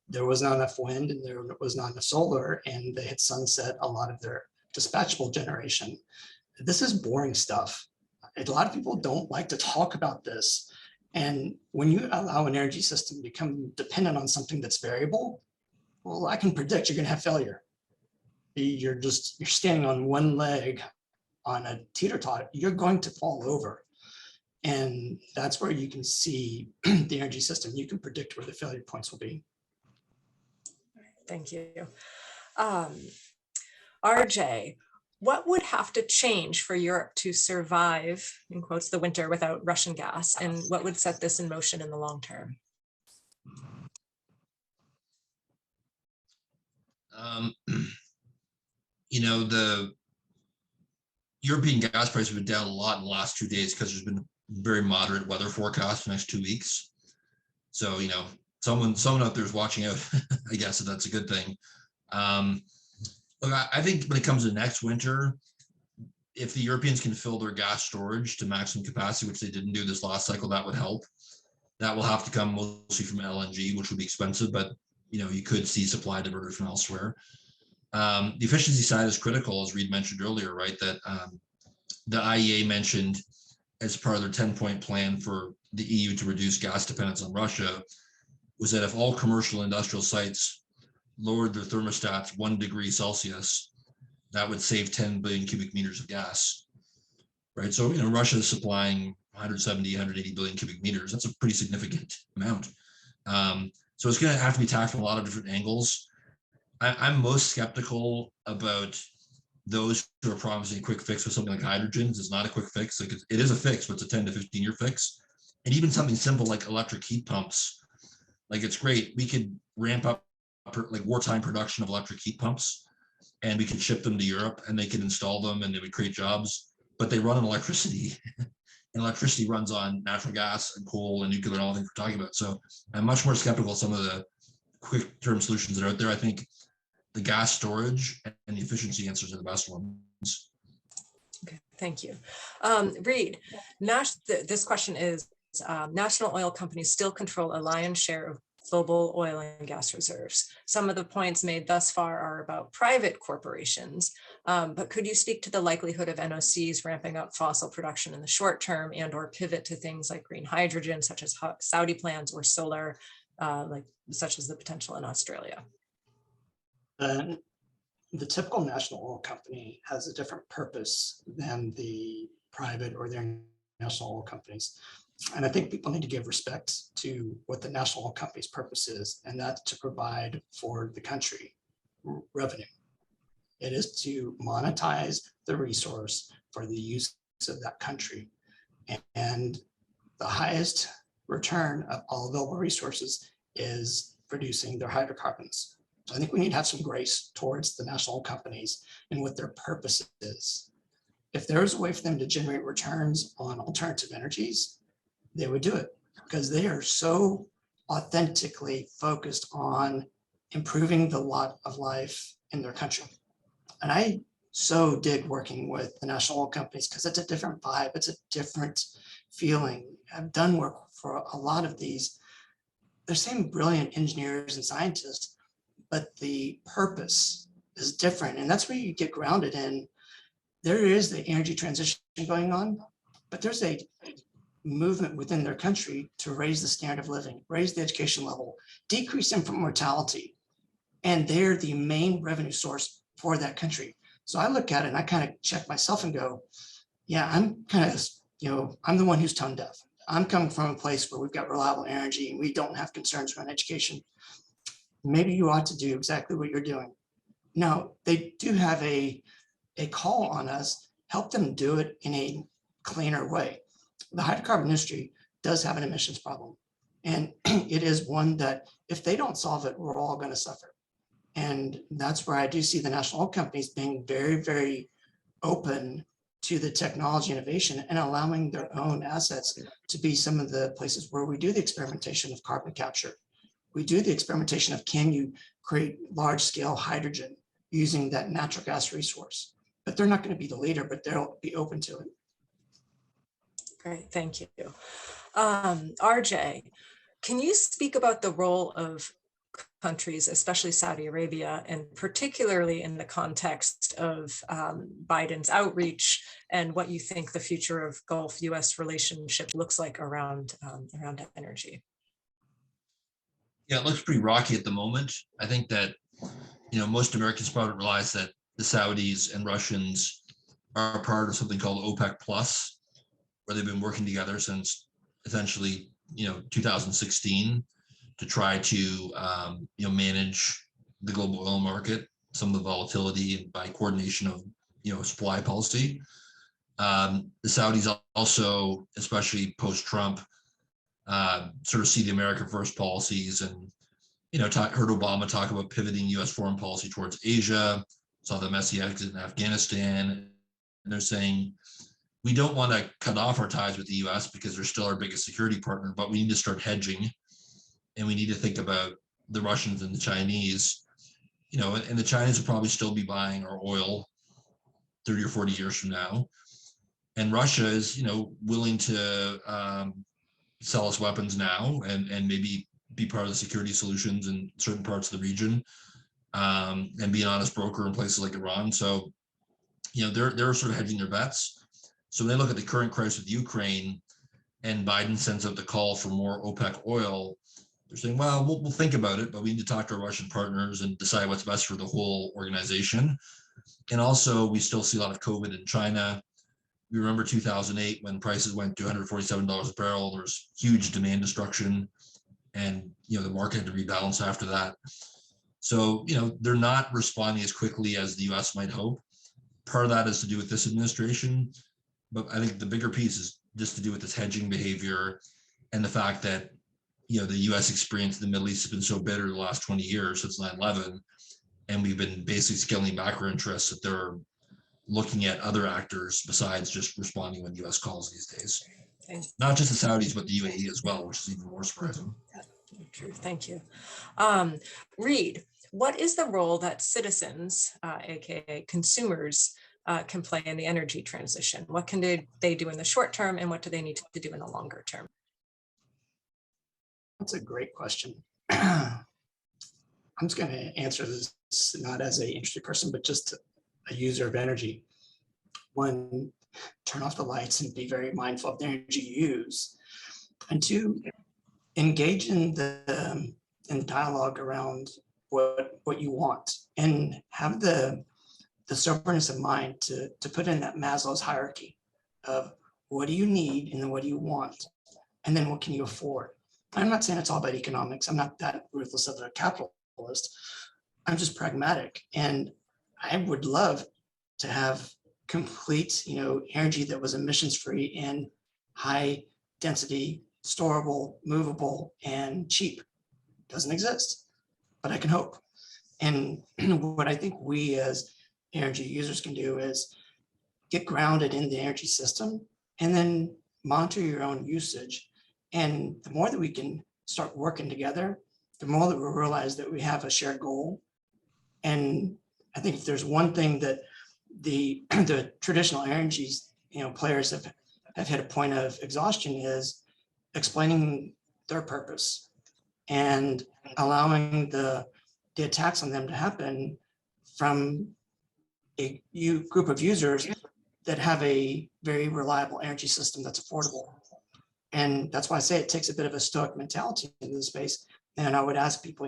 [SPEAKER 3] there was not enough wind and there was not enough solar, and they had sunset a lot of their dispatchable generation. This is boring stuff. A lot of people don't like to talk about this. And when you allow an energy system to become dependent on something that's variable, well, I can predict you're going to have failure. You're standing on one leg on a teeter-totter, you're going to fall over. And that's where you can see the energy system. You can predict where the failure points will be.
[SPEAKER 1] Thank you. RJ, what would have to change for Europe to survive, in quotes, the winter without Russian gas? And what would set this in motion in the long term?
[SPEAKER 2] The European gas prices have been down a lot in the last 2 days because there's been very moderate weather forecast for the next 2 weeks. So, someone out there is watching out, I guess, so that's a good thing. Look, I think when it comes to next winter, if the Europeans can fill their gas storage to maximum capacity, which they didn't do this last cycle, that would help. That will have to come mostly from LNG, which would be expensive, but you could see supply diverted from elsewhere. The efficiency side is critical, as Reed mentioned earlier, right? That the IEA mentioned as part of their 10-point plan for the EU to reduce gas dependence on Russia was that if all commercial industrial sites lowered their thermostats 1 degree Celsius, that would save 10 billion cubic meters of gas, right? So, Russia is supplying 170, 180 billion cubic meters. That's a pretty significant amount. So it's going to have to be tackled from a lot of different angles. I'm most skeptical about those who are promising a quick fix with something like hydrogen. It's not a quick fix. Like it is a fix, but it's a 10 to 15 year fix. And even something simple like electric heat pumps, like it's great. We could ramp up like wartime production of electric heat pumps, and we could ship them to Europe, and they could install them, and they would create jobs. But they run on electricity, and electricity runs on natural gas and coal and nuclear and all the things we're talking about. So I'm much more skeptical of some of the quick term solutions that are out there. I think the gas storage and the efficiency answers are the best ones.
[SPEAKER 1] Okay, thank you. Reed, this question is, national oil companies still control a lion's share of global oil and gas reserves. Some of the points made thus far are about private corporations, but could you speak to the likelihood of NOCs ramping up fossil production in the short term and or pivot to things like green hydrogen, such as Saudi plans, or solar, such as the potential in Australia?
[SPEAKER 3] The typical national oil company has a different purpose than the private or their national oil companies. And I think people need to give respect to what the national oil company's purpose is, and that's to provide for the country revenue. It is to monetize the resource for the use of that country. And the highest return of all available resources is producing their hydrocarbons. So I think we need to have some grace towards the national oil companies and what their purpose is. If there is a way for them to generate returns on alternative energies, they would do it, because they are so authentically focused on improving the lot of life in their country. And I so dig working with the national oil companies because it's a different vibe. It's a different feeling. I've done work for a lot of these. They're same brilliant engineers and scientists, but the purpose is different. And that's where you get grounded in. There is the energy transition going on, but there's a movement within their country to raise the standard of living, raise the education level, decrease infant mortality. And they're the main revenue source for that country. So I look at it and I kind of check myself and go, yeah, I'm kind of, I'm the one who's tone deaf. I'm coming from a place where we've got reliable energy and we don't have concerns around education. Maybe you ought to do exactly what you're doing. Now, they do have a call on us, help them do it in a cleaner way. The hydrocarbon industry does have an emissions problem. And it is one that if they don't solve it, we're all going to suffer. And that's where I do see the national oil companies being very, very open to the technology innovation and allowing their own assets to be some of the places where we do the experimentation of carbon capture. We do the experimentation of, can you create large scale hydrogen using that natural gas resource? But they're not going to be the leader, but they'll be open to it.
[SPEAKER 1] Great, thank you. RJ, can you speak about the role of countries, especially Saudi Arabia, and particularly in the context of Biden's outreach, and what you think the future of Gulf-US relationship looks like around energy?
[SPEAKER 2] Yeah, it looks pretty rocky at the moment. I think that, most Americans probably realize that the Saudis and Russians are part of something called OPEC Plus, where they've been working together since essentially, 2016 to try to, manage the global oil market, some of the volatility by coordination of, supply policy. The Saudis also, especially post-Trump, sort of see the America First policies and, heard Obama talk about pivoting U.S. foreign policy towards Asia, saw the messy exit in Afghanistan, and they're saying, we don't want to cut off our ties with the U.S. because they're still our biggest security partner, but we need to start hedging, and we need to think about the Russians and the Chinese, and the Chinese will probably still be buying our oil 30 or 40 years from now. And Russia is, willing to sell us weapons now and maybe be part of the security solutions in certain parts of the region, and be an honest broker in places like Iran. So, they're sort of hedging their bets. So when they look at the current crisis with Ukraine and Biden sends out the call for more OPEC oil, they're saying, well, we'll think about it, but we need to talk to our Russian partners and decide what's best for the whole organization. And also, we still see a lot of COVID in China. We remember 2008 when prices went to $147 a barrel. There was huge demand destruction, and the market had to rebalance after that. So they're not responding as quickly as the U.S. might hope. Part of that is to do with this administration, but I think the bigger piece is just to do with this hedging behavior and the fact that the U.S. experience in the Middle East has been so bitter the last 20 years since 9/11, and we've been basically scaling back our interests that they're looking at other actors besides just responding when the U.S. calls these days.
[SPEAKER 1] Thanks.
[SPEAKER 2] Not just the Saudis, but the UAE as well, which is even more surprising.
[SPEAKER 1] True, thank you. Reed, what is the role that citizens, aka consumers, can play in the energy transition? What can they do in the short term, and what do they need to do in the longer term?
[SPEAKER 3] That's a great question. I'm just going to answer this not as an industry person, but just a user of energy. One, turn off the lights and be very mindful of the energy you use. And two, engage in the dialogue around what you want, and have the soberness of mind to put in that Maslow's hierarchy of what do you need and then what do you want, and then what can you afford. I'm not saying it's all about economics. I'm not that ruthless of a capitalist. I'm just pragmatic, and I would love to have complete, energy that was emissions free and high density, storable, movable, and cheap. Doesn't exist, but I can hope. And what I think we as energy users can do is get grounded in the energy system and then monitor your own usage. And the more that we can start working together, the more that we'll realize that we have a shared goal. And I think if there's one thing that the traditional energies, players have hit a point of exhaustion, is explaining their purpose and allowing the attacks on them to happen from a group of users that have a very reliable energy system that's affordable. And that's why I say it takes a bit of a stoic mentality in this space. And I would ask people,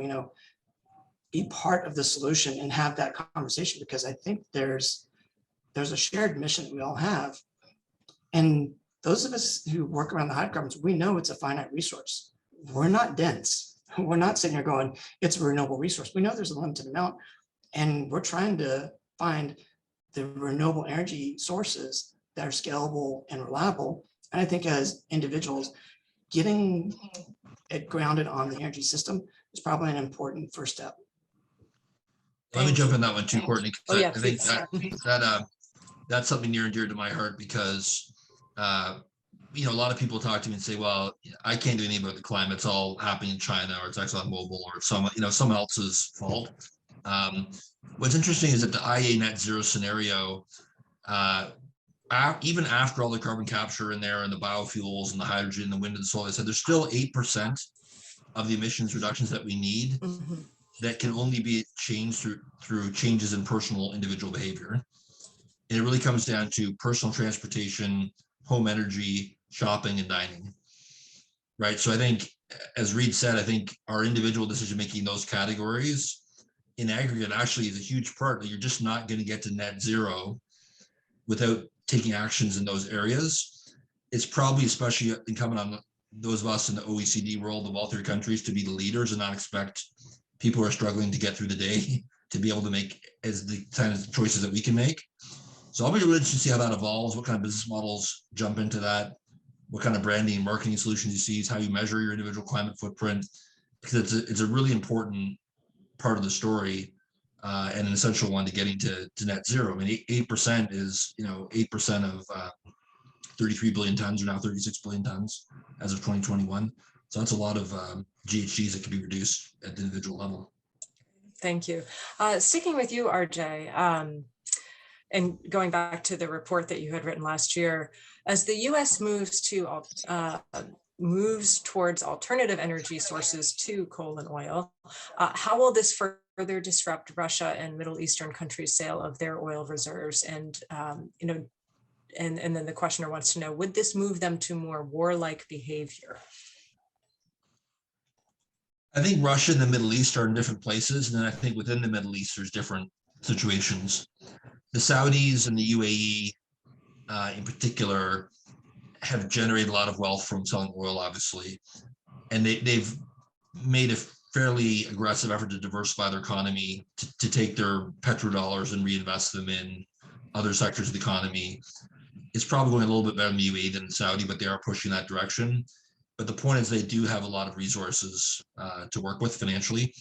[SPEAKER 3] be part of the solution and have that conversation, because I think there's a shared mission that we all have. And those of us who work around the hydrocarbons, we know it's a finite resource. We're not dense. We're not sitting here going, it's a renewable resource. We know there's a limited amount, and we're trying to find the renewable energy sources that are scalable and reliable. And I think as individuals, getting it grounded on the energy system is probably an important first step.
[SPEAKER 2] Let me jump in that one too, Courtney.
[SPEAKER 1] Yeah,
[SPEAKER 2] I think that's something near and dear to my heart, because a lot of people talk to me and say, well, I can't do anything about the climate. It's all happening in China, or it's ExxonMobil, or it's someone else's fault. What's interesting is that the IEA net zero scenario, even after all the carbon capture in there and the biofuels and the hydrogen and the wind and the solar, they said there's still 8% of the emissions reductions that we need that can only be changed through changes in personal individual behavior. And it really comes down to personal transportation, home energy, shopping, and dining. Right. So I think, as Reed said, I think our individual decision making in those categories in aggregate actually is a huge part. That you're just not going to get to net zero without taking actions in those areas. It's probably especially incumbent on those of us in the OECD world, the wealthier countries, to be the leaders and not expect people who are struggling to get through the day to be able to make as the kind of choices that we can make. So I'll be really interested to see how that evolves, what kind of business models jump into that, what kind of branding and marketing solutions you see, how you measure your individual climate footprint, because it's a really important part of the story and an essential one to getting to net zero. I mean, 8% is, 8% of 33 billion tons, or now 36 billion tons as of 2021. So that's a lot of GHGs that can be reduced at the individual level.
[SPEAKER 1] Thank you. Sticking with you, RJ, and going back to the report that you had written last year, as the U.S. moves towards alternative energy sources to coal and oil, how will this further disrupt Russia and Middle Eastern countries' sale of their oil reserves? And and then the questioner wants to know, would this move them to more warlike behavior?
[SPEAKER 2] I think Russia and the Middle East are in different places, and then I think within the Middle East there's different situations. The Saudis and the UAE in particular have generated a lot of wealth from selling oil, obviously, and they've made a fairly aggressive effort to diversify their economy, to take their petrodollars and reinvest them in other sectors of the economy. It's probably going a little bit better in the UAE than Saudi, but they are pushing that direction. But the point is they do have a lot of resources to work with financially.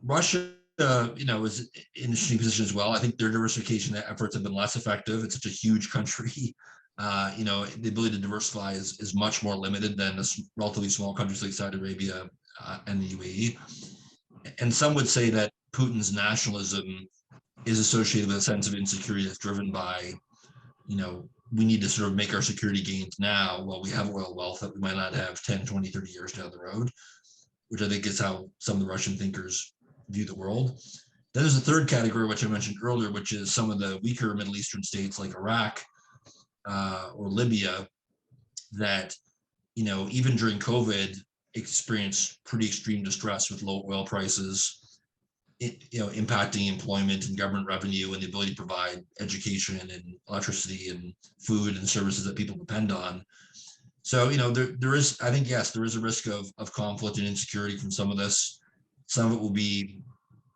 [SPEAKER 2] Russia, is in an interesting position as well. I think their diversification efforts have been less effective. It's such a huge country. The ability to diversify is much more limited than relatively small countries like Saudi Arabia and the UAE. And some would say that Putin's nationalism is associated with a sense of insecurity that's driven by, we need to sort of make our security gains now while we have oil wealth that we might not have 10, 20, 30 years down the road, which I think is how some of the Russian thinkers view the world. Then there's a third category, which I mentioned earlier, which is some of the weaker Middle Eastern states like Iraq or Libya that, even during COVID, experienced pretty extreme distress with low oil prices, impacting employment and government revenue and the ability to provide education and electricity and food and services that people depend on. So, there is, I think, yes, there is a risk of conflict and insecurity from some of this. Some of it will be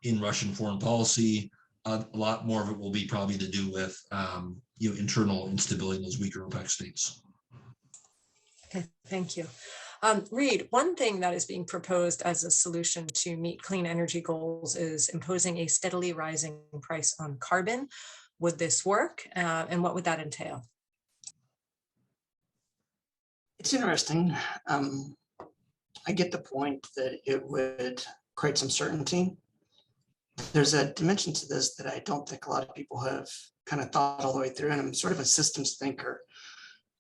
[SPEAKER 2] in Russian foreign policy. A lot more of it will be probably to do with, internal instability in those weaker OPEC states.
[SPEAKER 1] Okay, thank you. Reed, one thing that is being proposed as a solution to meet clean energy goals is imposing a steadily rising price on carbon. Would this work? And what would that entail?
[SPEAKER 3] It's interesting. I get the point that it would create some certainty. There's a dimension to this that I don't think a lot of people have kind of thought all the way through, and I'm sort of a systems thinker.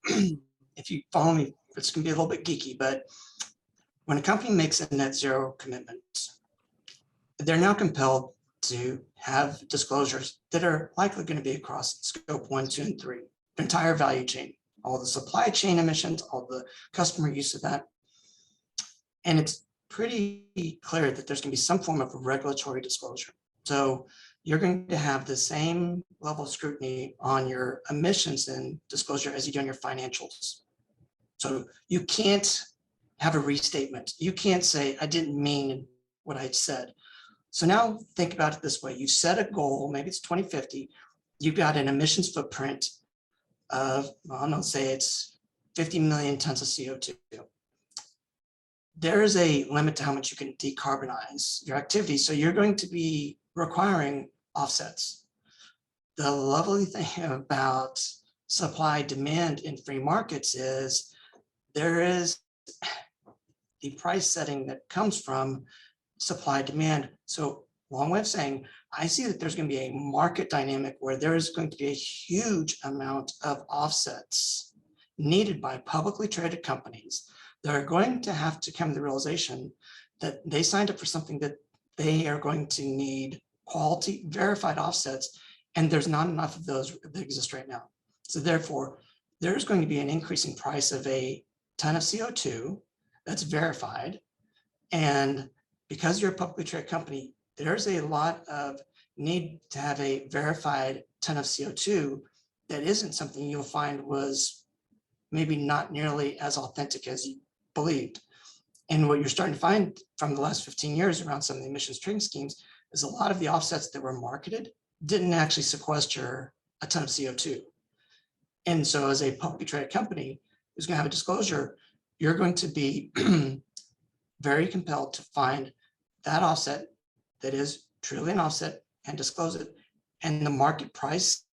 [SPEAKER 3] If you follow me, it's going to be a little bit geeky, but when a company makes a net zero commitment, they're now compelled to have disclosures that are likely going to be across scope 1, 2, and 3, the entire value chain, all the supply chain emissions, all the customer use of that. And it's pretty clear that there's going to be some form of regulatory disclosure. So you're going to have the same level of scrutiny on your emissions and disclosure as you do on your financials. So you can't have a restatement. You can't say, I didn't mean what I said. So now think about it this way. You set a goal, maybe it's 2050. You've got an emissions footprint of, well, I'll say it's 50 million tons of CO2. There is a limit to how much you can decarbonize your activity. So you're going to be requiring offsets. The lovely thing about supply demand in free markets is there is the price setting that comes from supply demand. So long way of saying, I see that there's going to be a market dynamic where there is going to be a huge amount of offsets needed by publicly traded companies. They're going to have to come to the realization that they signed up for something that they are going to need quality verified offsets, and there's not enough of those that exist right now. So therefore, there's going to be an increasing price of a ton of CO2 that's verified. And because you're a publicly traded company, there's a lot of need to have a verified ton of CO2 that isn't something you'll find was maybe not nearly as authentic as you believed. And what you're starting to find from the last 15 years around some of the emissions trading schemes is a lot of the offsets that were marketed didn't actually sequester a ton of CO2. And so as a publicly traded company who's going to have a disclosure, you're going to be very compelled to find that offset that is truly an offset and disclose it. And the market price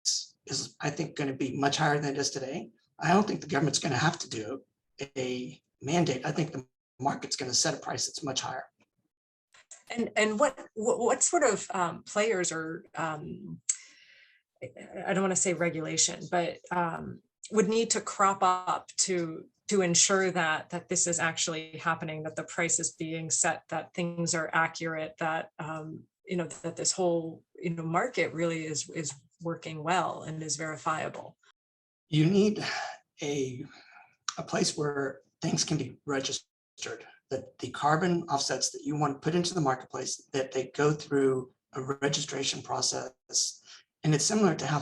[SPEAKER 3] is, I think, going to be much higher than it is today. I don't think the government's going to have to do a mandate. I think the market's going to set a price that's much higher.
[SPEAKER 1] And what sort of players are, I don't want to say regulation, but would need to crop up to ensure that this is actually happening, that the price is being set, that things are accurate, that that this whole market really is working well and is verifiable.
[SPEAKER 3] You need a place where things can be registered, that the carbon offsets that you want to put into the marketplace, that they go through a registration process. And it's similar to how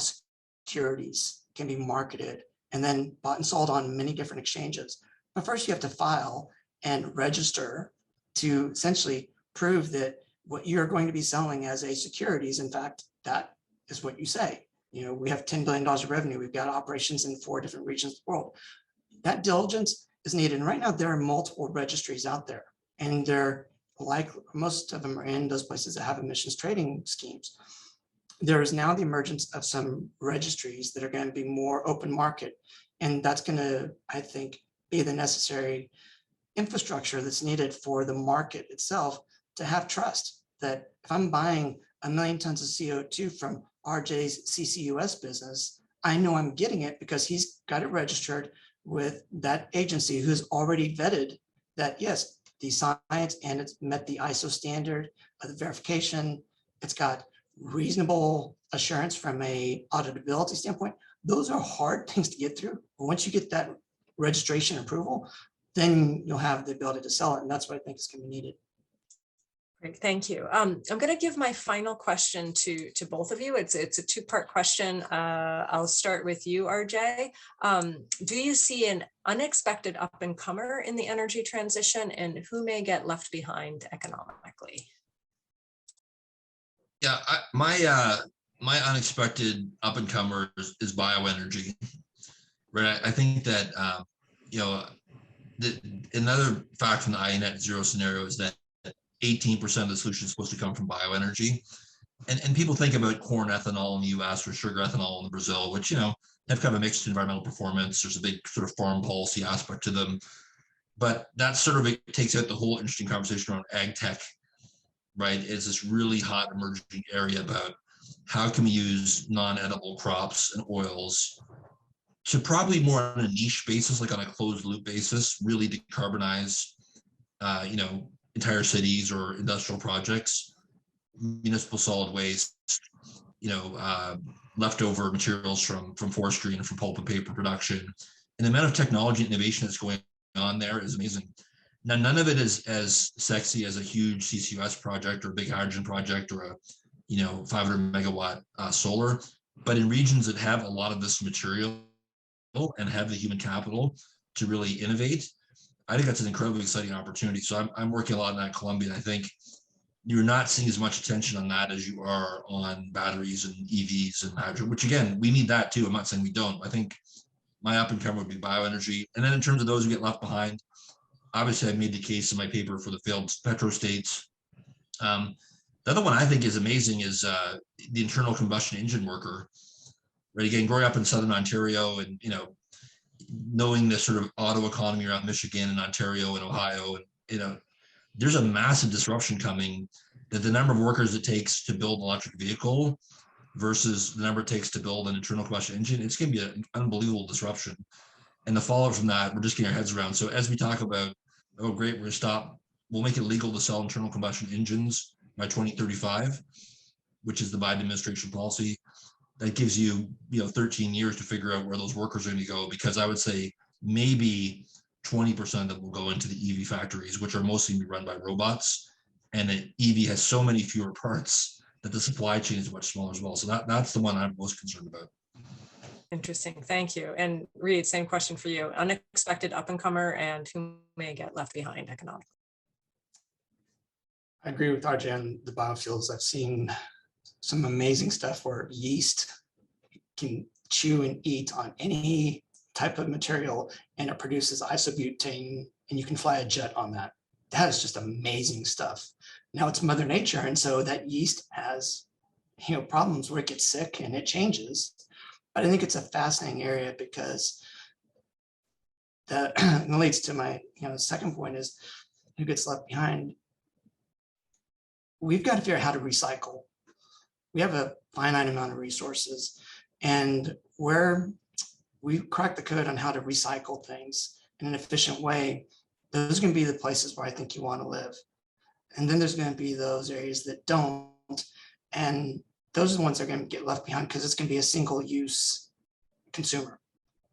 [SPEAKER 3] securities can be marketed and then bought and sold on many different exchanges. But first you have to file and register to essentially prove that what you're going to be selling as a securities, in fact, that is what you say. We have $10 billion of revenue. We've got operations in 4 different regions of the world. That diligence is needed. And right now there are multiple registries out there, and they're most of them are in those places that have emissions trading schemes. There is now the emergence of some registries that are going to be more open market. And that's going to, I think, be the necessary infrastructure that's needed for the market itself to have trust that if I'm buying 1 million tons of CO2 from RJ's CCUS business, I know I'm getting it because he's got it registered with that agency who's already vetted that, yes, the science and it's met the ISO standard of the verification. It's got reasonable assurance from a auditability standpoint. Those are hard things to get through. But once you get that registration approval, then you'll have the ability to sell it. And that's what I think is going to be needed.
[SPEAKER 1] Great, thank you. I'm going to give my final question to both of you. It's a two-part question. I'll start with you, RJ. Do you see an unexpected up-and-comer in the energy transition, and who may get left behind economically?
[SPEAKER 2] Yeah, my unexpected up-and-comer is bioenergy, right? I think that another fact from the IENET zero scenario is that 18% of the solution is supposed to come from bioenergy. And people think about corn ethanol in the US or sugar ethanol in Brazil, which, have kind of a mixed environmental performance. There's a big sort of farm policy aspect to them. But that sort of takes out the whole interesting conversation around ag tech, right? It's this really hot emerging area about how can we use non-edible crops and oils to probably more on a niche basis, like on a closed loop basis, really decarbonize, entire cities or industrial projects, municipal solid waste, leftover materials from forestry and from pulp and paper production. And the amount of technology and innovation that's going on there is amazing. Now, none of it is as sexy as a huge CCUS project or a big hydrogen project or a 500 megawatt solar, but in regions that have a lot of this material and have the human capital to really innovate, I think that's an incredibly exciting opportunity. So I'm working a lot on that in Colombia, and I think you're not seeing as much attention on that as you are on batteries and EVs and hydrogen, which again, we need that too. I'm not saying we don't. I think my up and comer would be bioenergy. And then in terms of those who get left behind, obviously I made the case in my paper for the failed petrostates. The other one I think is amazing is the internal combustion engine worker. Right, again, growing up in Southern Ontario and, knowing the sort of auto economy around Michigan and Ontario and Ohio, and, there's a massive disruption coming, that the number of workers it takes to build an electric vehicle versus the number it takes to build an internal combustion engine, it's going to be an unbelievable disruption. And the fallout from that, we're just getting our heads around. So as we talk about, oh, great, we're going to stop, we'll make it legal to sell internal combustion engines by 2035, which is the Biden administration policy. That gives you, 13 years to figure out where those workers are going to go, because I would say maybe 20% of them will go into the EV factories, which are mostly run by robots. And an EV has so many fewer parts that the supply chain is much smaller as well. So that's the one I'm most concerned about.
[SPEAKER 1] Interesting, thank you. And Reed, same question for you. Unexpected up-and-comer and who may get left behind economically?
[SPEAKER 3] I agree with RJ on the biofuels. I've seen some amazing stuff where yeast can chew and eat on any type of material and it produces isobutane and you can fly a jet on that. That is just amazing stuff. Now it's Mother Nature, and so that yeast has problems where it gets sick and it changes. But I think it's a fascinating area because that leads to my second point is who gets left behind. We've got to figure out how to recycle. We have a finite amount of resources, and where we crack the code on how to recycle things in an efficient way, those are going to be the places where I think you want to live. And then there's going to be those areas that don't, and those are the ones that are going to get left behind because it's going to be a single use consumer,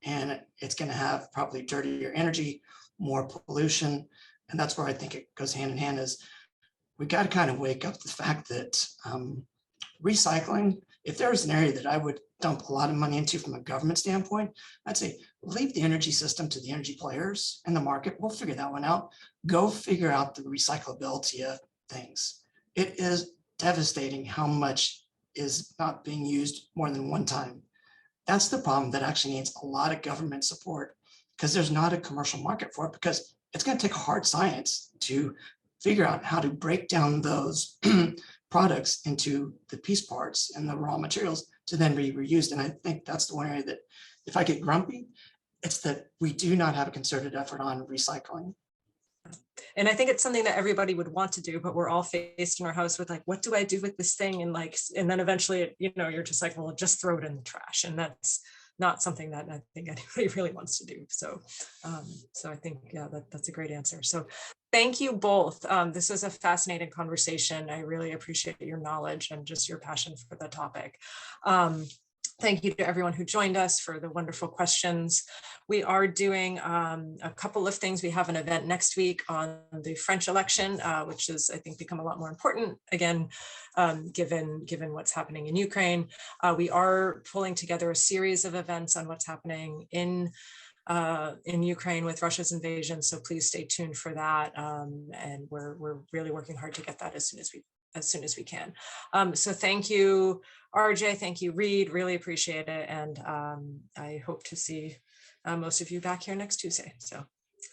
[SPEAKER 3] and it's going to have probably dirtier energy, more pollution. And that's where I think it goes hand in hand is we got to kind of wake up the fact that recycling, if there was an area that I would dump a lot of money into from a government standpoint, I'd say leave the energy system to the energy players and the market. We'll figure that one out. Go figure out the recyclability of things. It is devastating how much is not being used more than one time. That's the problem that actually needs a lot of government support, because there's not a commercial market for it, because it's going to take hard science to figure out how to break down those products into the piece parts and the raw materials to then be reused. And I think that's the one area that if I get grumpy, it's that we do not have a concerted effort on recycling.
[SPEAKER 1] And I think it's something that everybody would want to do, but we're all faced in our house with like, what do I do with this thing? And like, and then eventually, you know, you're just like, well, just throw it in the trash. And that's not something that I think anybody really wants to do. So, so I think, yeah, that's a great answer. So thank you both. This was a fascinating conversation. I really appreciate your knowledge and just your passion for the topic. Thank you to everyone who joined us for the wonderful questions. We are doing a couple of things. We have an event next week on the French election, which has, I think, become a lot more important, again, given what's happening in Ukraine. We are pulling together a series of events on what's happening in Ukraine with Russia's invasion. So please stay tuned for that. And we're really working hard to get that as soon as we can. So thank you, RJ. Thank you, Reed. Really appreciate it. And I hope to see most of you back here next Tuesday. So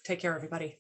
[SPEAKER 1] take care, everybody.